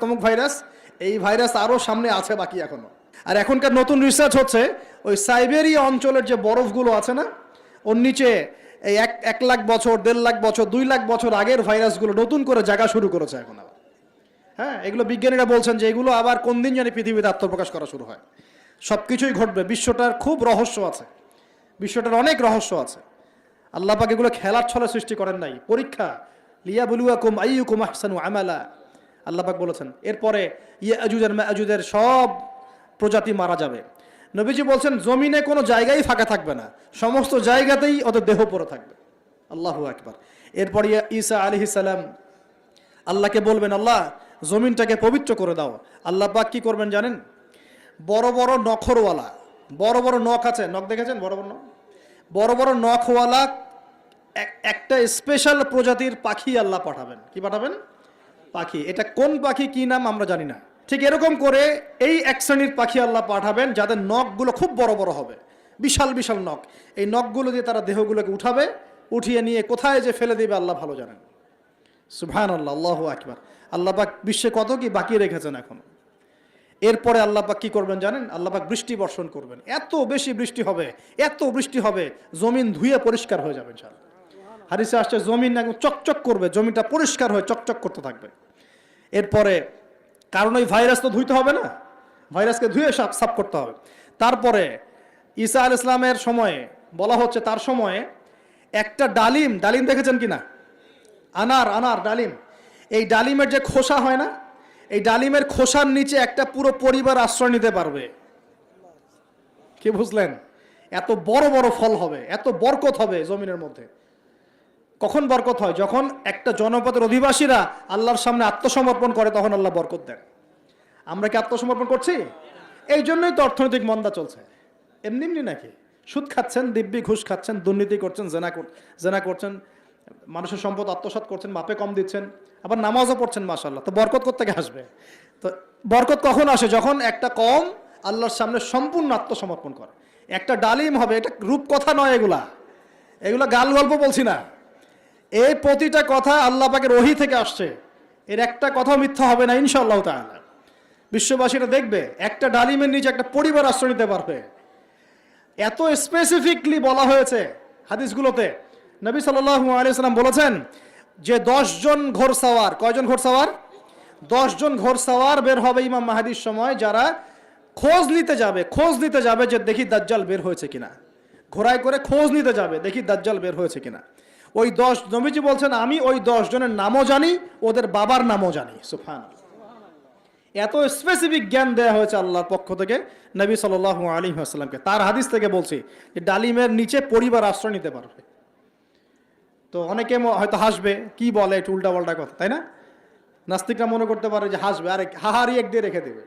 তমুক ভাইরাস, এই ভাইরাস আরও সামনে আছে বাকি এখনো। আর এখনকার নতুন রিসার্চ হচ্ছে ওই সাইবেরিয়া অঞ্চলের যে বরফগুলো আছে না, ওর নিচে এই 1 লাখ বছর, 1.5 লাখ বছর, 2 লাখ বছর আগের ভাইরাসগুলো নতুন করে জায়গা শুরু করেছে এখন আবার। হ্যাঁ, এগুলো বিজ্ঞানীরা বলছেন যে এগুলো আবার কোন দিন জানি পৃথিবীতে আত্মপ্রকাশ করা শুরু হয়। সব কিছুই ঘটবে। বিশ্বটার খুব রহস্য আছে, বিশ্বটার অনেক রহস্য আছে। আল্লাহ পাক এগুলো খেলার ছলে সৃষ্টি করেন নাই, পরীক্ষা। লিয়াবলুয়াকুম আইয়ুকুম আহসানু আমালা, আল্লাহ পাক বলেছেন। এরপরে ইয়াজুজ আর মাআজুজের সব প্রজাতি মারা যাবে। নবীজি বলছেন জমিনে কোনো জায়গায় ফাঁকা থাকবে না, সমস্ত জায়গাতেই ওদের দেহ পড়ে থাকবে। আল্লাহু আকবার। এরপর ঈসা আলাইহিস সালাম আল্লাহকে বলবেন, আল্লাহ জমিনটাকে পবিত্র করে দাও। আল্লাহ পাক কি করবেন জানেন? বড় বড় নখরওয়ালা, বড় বড় নখ আছে, নখ দেখেছেন? বড় বড় নখ, বড় বড় নখওয়ালা একটা স্পেশাল প্রজাতির পাখি আল্লাহ পাঠাবেন। কি পাঠাবেন? পাখি। এটা কোন পাখি, কি নাম আমরা জানি না। ঠিক এরকম করে এই এক শ্রেণীর পাখি আল্লাহ পাঠাবেন যাদের নখগুলো খুব বড় বড় হবে, বিশাল বিশাল নখ। এই নখগুলো দিয়ে তারা দেহগুলোকে উঠাবে, উঠিয়ে নিয়ে কোথায় যে ফেলে দেবে আল্লাহ ভালো জানেন। সুবহানাল্লাহ, আল্লাহু আকবার। আল্লাহ পাক বিশ্বে কত কি বাকি রেখেছেন এখন। এরপরে আল্লাহ পাক কি করবেন জানেন? আল্লাহ পাক বৃষ্টি বর্ষণ করবেন। এত বেশি বৃষ্টি হবে, এত বৃষ্টি হবে, জমিন ধুয়ে পরিষ্কার হয়ে যাবে ইনশাআল্লাহ। হাদিসে আসছে জমিন একদম চকচক করবে, জমিটা পরিষ্কার হয়ে চকচক করতে থাকবে। এরপরে কারণ ওই ভাইরাস তো ধুইতে হবে না, ভাইরাসকে ধুয়ে সাফ করতে হবে। তারপরে ঈসা আলাইহিস সালামের সময়ে বলা হচ্ছে, তার সময়ে একটা ডালিম, ডালিম দেখেছেন কিনা? আনার ডালিম, এই ডালিমের যে খোসা হয় না, এই ডালিমের খোসার নিচে একটা পুরো পরিবার আশ্রয় নিতে পারবে। কি বুঝলেন? এত বড় বড় ফল হবে, এত বরকত হবে জমিনের মধ্যে। কখন বরকত হয়? যখন একটা জনপদের অধিবাসীরা আল্লাহর সামনে আত্মসমর্পণ করে, তখন আল্লাহ বরকত দেন। আমরা কি আত্মসমর্পণ করছি? এই জন্যই তো অর্থনৈতিক মন্দা চলছে। এমনি এমনি নাকি? সুদ খাচ্ছেন, দিব্যি ঘুষ খাচ্ছেন, দুর্নীতি করছেন, জেনা করছেন, মানুষের সম্পদ আত্মসাৎ করছেন, মাপে কম দিচ্ছেন, আবার নামাজও পড়ছেন, মাশাআল্লাহ। তো বরকত কোত্থেকে আসবে? তো বরকত কখন আসে? যখন একটা কম আল্লাহর সামনে সম্পূর্ণ আত্মসমর্পণ করে। একটা ডালিম হবে, এটা রূপকথা নয়, এগুলা গাল গল্প বলছি না। এই প্রতিটা কথা আল্লাহ পাকের ওহী থেকে আসছে, এর একটা কথাও মিথ্যা হবে না ইনশাআল্লাহ তাআলা। বিশ্ববাসীরা দেখবে একটা ডালিমের নিচে একটা পরিবার আশ্রয় নিতে পারবে। এত স্পেসিফিকলি বলা হয়েছে হাদিসগুলোতে। নবী সাল্লাল্লাহু আলাইহি ওয়াসাল্লাম বলেছেন যে 10 জন ঘোড়সওয়ার, কয়জন ঘোড়সওয়ার? 10 জন ঘোড়সওয়ার বের হবে ইমাম মাহদির সময়, যারা খোঁজ নিতে যাবে যে দেখি দাজ্জাল বের হয়েছে কিনা। ঘোড়ায় করে খোঁজ নিতে যাবে, দেখি দাজ্জাল বের হয়েছে কিনা। ওই 10, নবীজি বলছেন আমি ওই 10 জনের নামও জানি, ওদের বাবার নামও জানি। সুবহানাল্লাহ। এত স্পেসিফিক জ্ঞান দেওয়া হয়েছে আল্লাহর পক্ষ থেকে নবী সাল্লাল্লাহু আলাইহি ওয়াসাল্লামকে। তার হাদিস থেকে বলছি যে ডালিমের নিচে পরিবার আশ্রয় নিতে পারবে। তো অনেকে হয়তো হাসবে, কি বলে একটু উল্টাপাল্টা কথা, তাই না? নাস্তিকরা মনে করতে পারে যে হাসবে, আরে হাহারি এক দিয়ে রেখে দেবে।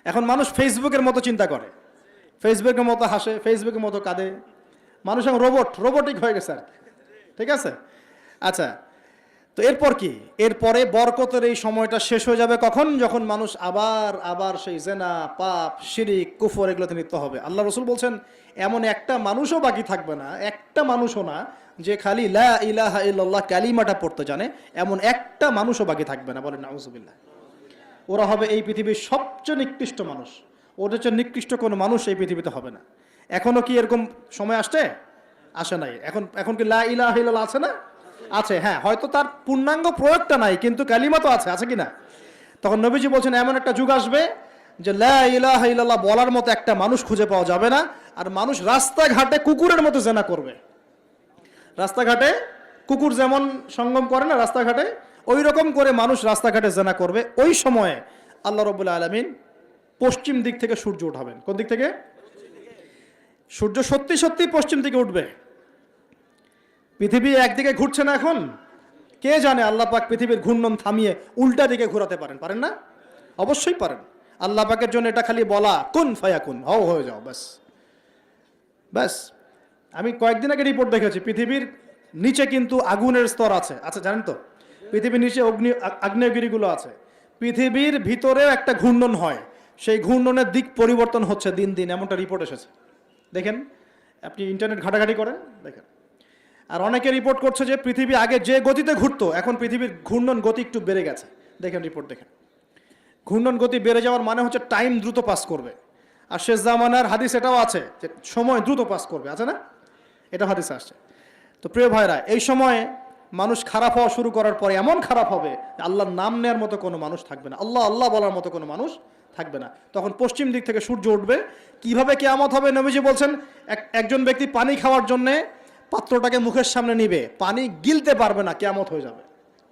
এখন মানুষ ফেসবুকের মতো চিন্তা করে, ফেসবুকের মতো হাসে, ফেসবুকের মতো কাঁদে। মানুষ এখন রোবটিক হয়ে গেছে আর কি। ঠিক আছে? আচ্ছা, তো এরপর কি? এরপরে বরকতের এই সময়টা শেষ হয়ে যাবে কখন? যখন মানুষ আবার সেই জেনা, পাপ, শিরিক, কুফর এগুলোতে লিপ্ত হবে। আল্লাহ রাসূল বলছেন এমন একটা মানুষও বাকি থাকবে না, একটা মানুষও না যে খালি লা ইলাহা ইল্লাল্লাহ কালিমাটা পড়তে জানে, এমন একটা মানুষও বাকি থাকবে না। বলেন নাউযুবিল্লাহ। ওরা হবে এই পৃথিবীর সবচেয়ে নিকৃষ্ট মানুষ। ওদের চেয়ে নিকৃষ্ট কোনো মানুষ এই পৃথিবীতে হবে না। এখনো কি এরকম সময় আসে নাই? এখন কি লা ইলাহা ইল্লাল্লাহ আছে না? আছে, হ্যাঁ। হয়তো তার পূর্ণাঙ্গ প্রয়োগটা নাই, কিন্তু কালিমা তো আছে কি না? তখন নবীজি বলছেন এমন একটা যুগ আসবে যে লা ইলাহা ইল্লাল্লাহ বলার মতো একটা মানুষ খুঁজে পাওয়া যাবে না। আর মানুষ রাস্তাঘাটে কুকুরের মতো জেনা করবে। রাস্তাঘাটে কুকুর যেমন সঙ্গম করে না রাস্তাঘাটে, ওই রকম করে মানুষ রাস্তাঘাটে জেনা করবে। ওই সময়ে আল্লাহ রাব্বুল আলামিন পশ্চিম দিক থেকে সূর্য উঠাবেন। কোন দিক থেকে? সূর্য সত্যি সত্যি পশ্চিম দিকে উঠবে। পৃথিবী একদিকে ঘুরছে না এখন, কে জানে আল্লাহ পাক পৃথিবীর ঘূর্ণন থামিয়ে উল্টা দিকে ঘোরাতে পারেন না? অবশ্যই পারেন। আল্লাহ পাকের জন্য এটা খালি বলা, কুন ফায়াকুন, হও হয়ে যাও, ব্যাস। আমি কয়েকদিন আগে রিপোর্ট দেখেছি, পৃথিবীর নিচে কিন্তু আগুনের স্তর আছে। আচ্ছা, জানেন তো? পৃথিবীর নিচে আগ্নেয়গিরিগুলো আছে। পৃথিবীর ভিতরেও একটা ঘূর্ণন হয়, সেই ঘূর্ণনের দিক পরিবর্তন হচ্ছে দিন দিন, এমনটা রিপোর্ট এসেছে। দেখেন, আপনি ইন্টারনেট ঘাটাঘাটি করেন, দেখেন। আর অনেকে রিপোর্ট করছে যে পৃথিবী আগে যে গতিতে ঘুরতো, এখন পৃথিবীর ঘূর্ণন গতি একটু বেড়ে গেছে। দেখেন রিপোর্ট দেখেন। ঘূর্ণন গতি বেড়ে যাওয়ার মানে হচ্ছে টাইম দ্রুত পাস করবে। আর শেষ জামানার হাদিস এটাও আছে যে সময় দ্রুত পাস করবে, আছে না? এটা হাদিসে আসছে। তো প্রিয় ভাইরা, এই সময়ে মানুষ খারাপ হওয়া শুরু করার পরে এমন খারাপ হবে যে আল্লাহর নাম নেওয়ার মতো কোনো মানুষ থাকবে না, আল্লাহ আল্লাহ বলার মতো কোনো মানুষ থাকবে না। তখন পশ্চিম দিক থেকে সূর্য উঠবে। কিভাবে কিয়ামত হবে? নবীজি বলছেন, একজন ব্যক্তি পানি খাওয়ার জন্যে পাত্রটাকে মুখের সামনে নিবে, পানি গিলতে পারবে না, কিয়ামত হয়ে যাবে।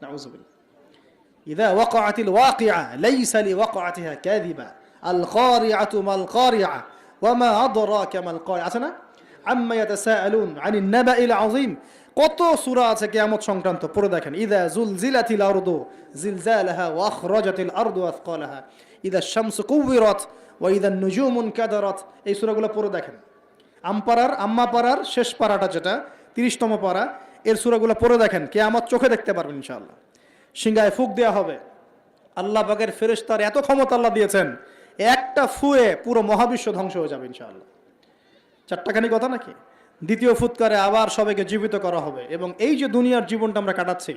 নাউযুবিল্লাহ। ইযা ওয়াকাআতিল ওয়াকিআ লাইসা লিওয়াকাআতিহা কাযিবা আল কারিআতু মাল কারিআ ওয়া মা আদরাকা মাল কারিআ, আছে না? আম্মা ইয়াতাসাআলুন আনিন নাবাইল আযীম। কত সূরা আছে কিয়ামত সংক্রান্ত, পড়ে দেখেন। ইযা যুলজিলাতিল আরদু জিলজালাহা ওয়া আখরাজাতিল আরদু আসকালাহা ইযা শামসু কুওয়িরাত ওয়া ইযা নুজুমু কাদারাত। এই সূরাগুলো পড়ে দেখেন। আম্মা পারার শেষ পারাটা যেটা 30তম পারা, এর সূরাগুলো পড়ে দেখেন, কিয়ামত চোখে দেখতে পারবেন ইনশাআল্লাহ। সিংহায় ফুঁক দেওয়া হবে। আল্লাহ পাকের ফেরেশতার এত ক্ষমতা আল্লাহ দিয়েছেন, একটা ফুয়ে পুরো মহাবিশ্ব ধ্বংস হয়ে যাবে ইনশাআল্লাহ। চারটাখানি কথা নাকি? দ্বিতীয় ফুৎকারে আবার সবাইকে জীবিত করা হবে। এবং এই যে দুনিয়ার জীবনটা আমরা কাটাচ্ছি,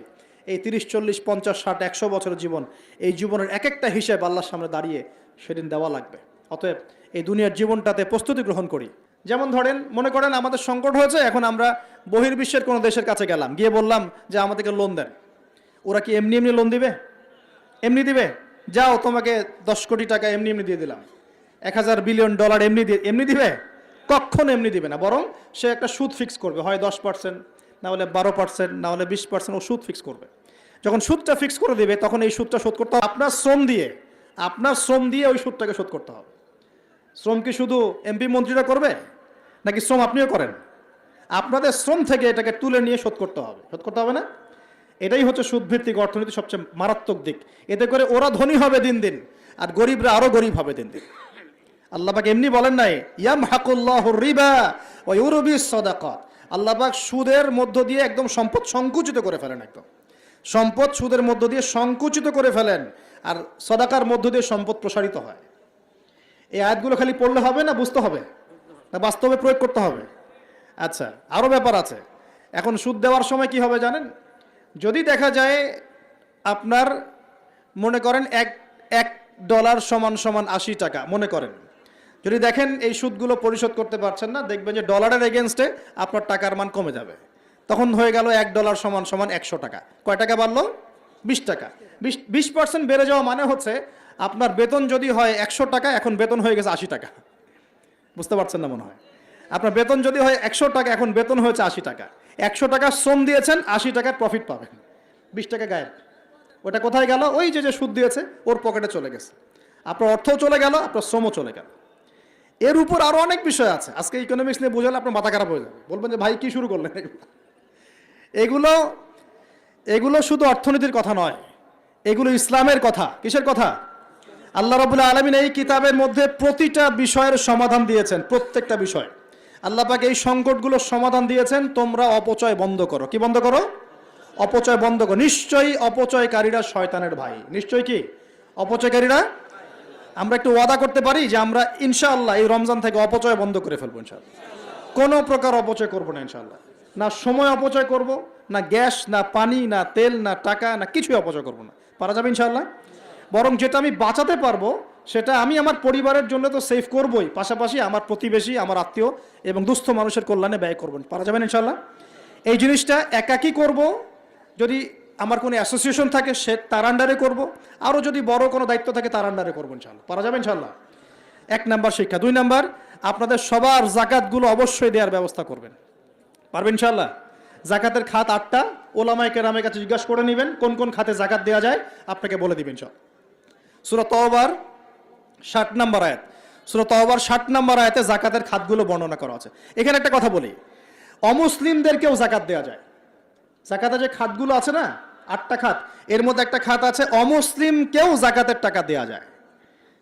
এই 30, 40, 50, 60, 100 বছরের জীবন, এই জীবনের এক একটা হিসেব আল্লাহর সামনে দাঁড়িয়ে সেদিন দেওয়া লাগবে। অতএব এই দুনিয়ার জীবনটাতে প্রস্তুতি গ্রহণ করি। যেমন ধরেন, মনে করেন আমাদের সংকট হয়েছে, এখন আমরা বহির্বিশ্বের কোনো দেশের কাছে গেলাম, গিয়ে বললাম যে আমাদেরকে লোন দেন। ওরা কি এমনি এমনি লোন দিবে? এমনি দিবে? যাও, তোমাকে 10 কোটি টাকা এমনি এমনি দিয়ে দিলাম, 1000 বিলিয়ন ডলার এমনি দিবে? কখনো এমনি দিবে না। বরং সে একটা সুদ ফিক্স করবে, হয় 10%, না হলে 12%, না হলে 20%। ও সুদ ফিক্স করবে। যখন সুদটা ফিক্স করে দিবে, তখন এই সুদটা শোধ করতে হবে আপনার শ্রম দিয়ে ওই সুদটাকে শোধ করতে হবে। শ্রম কি শুধু এমপি মন্ত্রীরা করবে, নাকি শ্রম আপনিও করেন? আপনাদের শ্রম থেকে এটাকে তুলে নিয়ে শোধ করতে হবে না? এটাই হচ্ছে সুদভিত্তিক অর্থনীতি সবচেয়ে মারাত্মক দিক। এতে করে ওরা ধনী হবে দিন দিন, আর গরিবরা আরো গরিব হবে দিন দিন। আল্লাহ পাক এমনি বলেন নাই, ইয়ামহাকুল্লাহুর রিবা ওয়া ইউরবিস সাদাকাত। আল্লাহ পাক সুদের মধ্য দিয়ে একদম সম্পদ সংকুচিত করে ফেলেন। একদম সম্পদ সুদের মধ্য দিয়ে সংকুচিত করে ফেলেন, আর সাদাকার মধ্য দিয়ে সম্পদ প্রসারিত হয়। এই আয়াতগুলো খালি পড়লে হবে না, বুঝতে হবে, না বাস্তবে প্রয়োগ করতে হবে? আচ্ছা, আরো ব্যাপার আছে। এখন সুদ দেওয়ার সময় কি হবে জানেন? যদি দেখা যায় আপনার, মনে করেন $1 সমান 80 টাকা, মনে করেন, যদি দেখেন এই সুদগুলো পরিশোধ করতে পারছেন না, দেখবেন যে ডলারের এগেনস্টে আপনার টাকার মান কমে যাবে। তখন হয়ে গেল $1 সমান 100 টাকা। কয় টাকা বাড়লো? 20 টাকা। 20% বেড়ে যাওয়া মানে হচ্ছে আপনার বেতন যদি হয় 100 টাকা, এখন বেতন হয়ে গেছে 80 টাকা। বুঝতে পারছেন না মনে হয়? আপনার বেতন যদি হয় 100 টাকা, এখন বেতন হয়েছে 80 টাকা। 100 টাকা শ্রম দিয়েছেন, 80 টাকার প্রফিট পাবেন। 20 টাকা গায়েব। ওটা কোথায় গেল? ওই যে সুদ দিয়েছে ওর পকেটে চলে গেছে। আপনার অর্থও চলে গেল, আপনার শ্রমও চলে গেল। এর উপর আরো অনেক বিষয় আছে। আজকে ইকোনমিক্স নিয়ে বোঝালে আপনার মাথা খারাপ হয়ে যাবে, বলবেন যে ভাই কি শুরু করলেন। এগুলো শুধু অর্থনীতির কথা নয়, এগুলো ইসলামের কথা। কিসের কথা? আল্লাহ রাব্বুল আলামিন এই কিতাবের মধ্যে প্রতিটা বিষয়ের সমাধান দিয়েছেন। প্রত্যেকটা বিষয় আল্লাহ পাক এই সংকটগুলোর সমাধান দিয়েছেন। তোমরা অপচয় বন্ধ করো। কি বন্ধ করো? অপচয় বন্ধ করো। নিশ্চয়ই অপচয়কারীরা শয়তানের ভাই। নিশ্চয়ই কি অপচয়কারীরা? আমরা একটু ওয়াদা করতে পারি যে আমরা ইনশাআল্লাহ এই রমজান থেকে অপচয় বন্ধ করে ফেলবো ইনশাআল্লাহ। কোনো প্রকার অপচয় করবো না ইনশাআল্লাহ। না সময় অপচয় করব, না গ্যাস, না পানি, না তেল, না টাকা, না কিছুই অপচয় করবো না। পারা যাবে ইনশাআল্লাহ? বরং যেটা আমি বাঁচাতে পারবো সেটা আমি আমার পরিবারের জন্য তো সেভ করবই, পাশাপাশি আমার প্রতিবেশী, আমার আত্মীয় এবং দুস্থ মানুষের কল্যাণে ব্যয় করবেন। পারা যাবেন ইনশাআল্লাহ? এই জিনিসটা একাকী করব, যদি আমার কোনো অ্যাসোসিয়েশন থাকে সে তার আন্ডারে করবো, আরও যদি বড় কোনো দায়িত্ব থাকে তার আন্ডারে করবো ইনশাআল্লাহ। পারা যাবে ইনশাআল্লাহ? 1 নাম্বার শিক্ষা। 2 নাম্বার, আপনাদের সবার জাকাতগুলো অবশ্যই দেওয়ার ব্যবস্থা করবেন। পারবেন ইনশাআল্লাহ? জাকাতের খাত 8টা। ওলামায়ে কেরামের কাছে জিজ্ঞাসা করে নেবেন কোন কোন খাতে জাকাত দেওয়া যায়, আপনাকে বলে দিবেন সব। সূরা তাওবার 60 নাম্বার আয়াত। সূরা তাওবার 60 নাম্বার আয়াতে জাকাতের খাতগুলো বর্ণনা করা আছে। এখানে একটা কথা বলি, অমুসলিমদেরকেও জাকাত দেওয়া যায়। জাকাতের যে খাতগুলো আছে না, 8টা খাত, এর মধ্যে একটা খাত আছে অমুসলিমকেও জাকাতের টাকা দেওয়া যায়।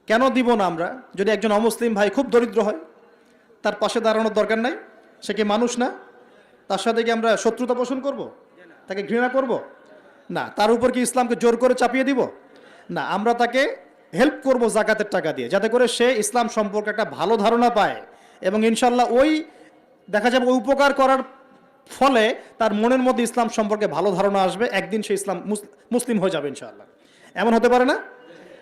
কেন দিব না আমরা? যদি একজন অমুসলিম ভাই খুব দরিদ্র হয়, তার পাশে দাঁড়ানোর দরকার নাই? সে কি মানুষ না? তার সাথে কি আমরা শত্রুতা পোষণ করব? তাকে ঘৃণা করব? না। তার উপর কি ইসলামকে জোর করে চাপিয়ে দিব? না। আমরা তাকে হেল্প করব জাকাতের টাকা দিয়ে, যাতে করে সে ইসলাম সম্পর্কে একটা ভালো ধারণা পায়, এবং ইনশাল্লাহ ওই দেখা যাবে ওই উপকার করার ফলে তার মনের মধ্যে ইসলাম সম্পর্কে ভালো ধারণা আসবে। একদিন সে মুসলিম হয়ে যাবে ইনশাআল্লাহ। এমন হতে পারে না?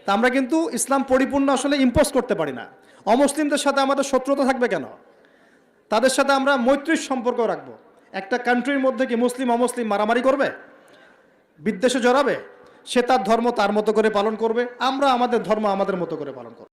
তা আমরা কিন্তু ইসলাম পরিপূর্ণ আসলে ইম্পোজ করতে পারি না। অমুসলিমদের সাথে আমাদের শত্রুতা থাকবে কেন? তাদের সাথে আমরা মৈত্রীর সম্পর্ক রাখবো। একটা কান্ট্রির মধ্যে কি মুসলিম অমুসলিম মারামারি করবে, বিদ্বেষে জড়াবে? সে তার ধর্ম তার মতো করে পালন করবে, আমরা আমাদের ধর্ম আমাদের মতো করে পালন করব।